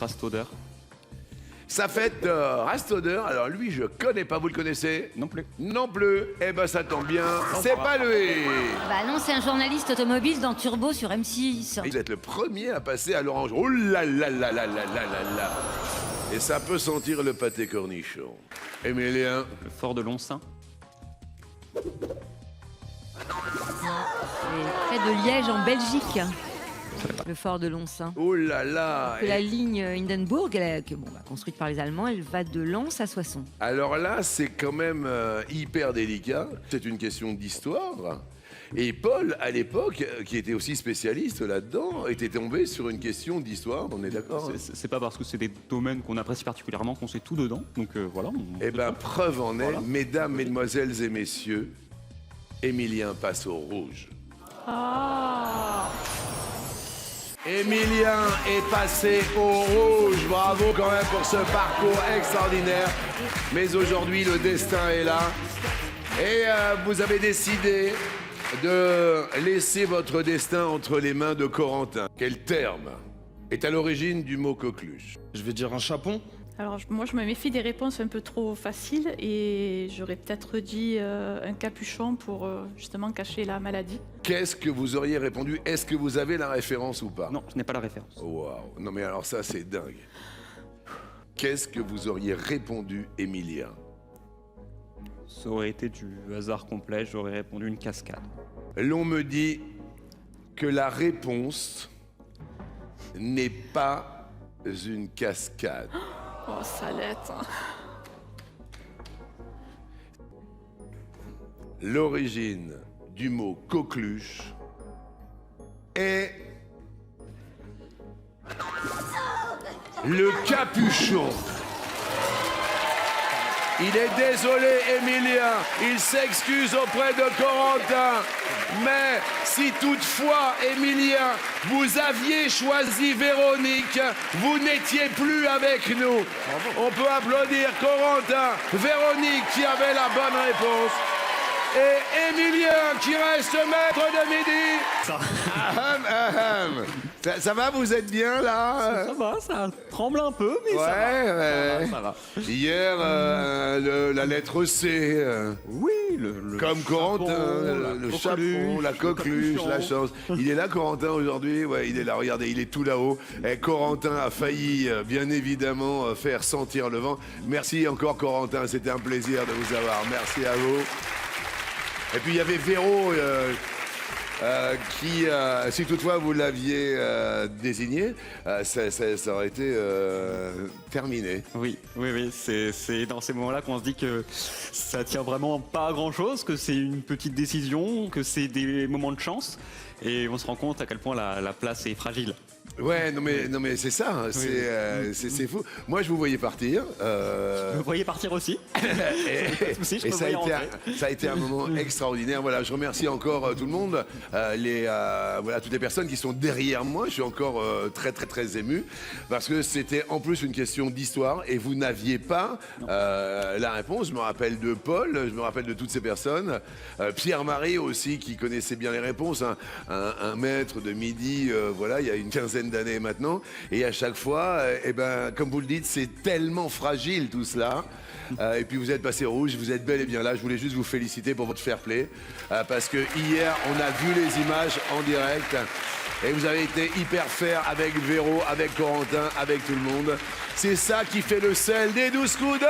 Rastoder. Ça fait Rastoder. Alors lui, je connais pas. Vous le connaissez? Non plus. Non plus. Eh ben ça tombe bien. C'est pas lui. Bah non, c'est un journaliste automobile dans Turbo sur M6. Vous êtes le premier à passer à l'orange. Oh là là là là là là là là. Et ça peut sentir le pâté cornichon. Émilien. Le fort de Lonsin. C'est près de Liège, en Belgique. Le fort de Lonsin. Oh là là. La ligne Hindenburg, construite par les Allemands, elle va de Lens à Soissons. Alors là, c'est quand même hyper délicat. C'est une question d'histoire. Et Paul, à l'époque, qui était aussi spécialiste là-dedans, était tombé sur une question d'histoire. On est d'accord? C'est pas parce que c'est des domaines qu'on apprécie particulièrement qu'on sait tout dedans. Donc voilà. Eh bien, preuve en est, voilà. Mesdames, mesdemoiselles et messieurs, Émilien passe au rouge. Ah. Émilien est passé au rouge. Bravo quand même pour ce parcours extraordinaire. Mais aujourd'hui, le destin est là. Et vous avez décidé de laisser votre destin entre les mains de Corentin. Quel terme est à l'origine du mot coqueluche? Je vais dire un chapon. Alors moi je me méfie des réponses un peu trop faciles et j'aurais peut-être dit un capuchon pour justement cacher la maladie. Qu'est-ce que vous auriez répondu? Est-ce que vous avez la référence ou pas? Non, je n'ai pas la référence. Waouh. Non mais alors ça c'est dingue. Qu'est-ce que vous auriez répondu, Émilien? Ça aurait été du hasard complet, j'aurais répondu une cascade. L'on me dit que la réponse n'est pas une cascade. Oh, salette. L'origine du mot coqueluche est le capuchon. Il est désolé, Émilien. Il s'excuse auprès de Corentin. Mais si toutefois, Émilien, vous aviez choisi Véronique, vous n'étiez plus avec nous. On peut applaudir Corentin, Véronique qui avait la bonne réponse. Et Émilien qui reste maître de midi. Ça va, vous êtes bien là? Ça va, ça tremble un peu, mais ça va. Hier, la lettre C. Oui, le comme Corentin, le chapeau, la coqueluche, la chance. Il est là, Corentin, aujourd'hui? Ouais, il est là, regardez, il est tout là-haut. Et Corentin a failli, bien évidemment, faire sentir le vent. Merci encore, Corentin, c'était un plaisir de vous avoir. Merci à vous. Et puis il y avait Véro qui, si toutefois vous l'aviez désigné, ça aurait été terminé. Oui, c'est dans ces moments-là qu'on se dit que ça tient vraiment pas à grand-chose, que c'est une petite décision, que c'est des moments de chance, et on se rend compte à quel point la place est fragile. Ouais, non mais c'est ça, hein, c'est fou. Moi, je vous voyais partir. Vous voyez partir aussi. Et ça a été un moment extraordinaire. Voilà, je remercie encore tout le monde, voilà, toutes les personnes qui sont derrière moi. Je suis encore très ému parce que c'était en plus une question d'histoire et vous n'aviez pas la réponse. Je me rappelle de Paul, je me rappelle de toutes ces personnes. Pierre-Marie aussi qui connaissait bien les réponses. Hein. Un maître de midi, voilà, il y a une quinzaine d'années maintenant, et à chaque fois, eh ben, comme vous le dites, c'est tellement fragile tout cela. Et puis vous êtes passé au rouge, vous êtes bel et bien là. Je voulais juste vous féliciter pour votre fair play, parce que hier, on a vu les images en direct, et vous avez été hyper fair avec Véro, avec Corentin, avec tout le monde. C'est ça qui fait le sel des 12 coups de...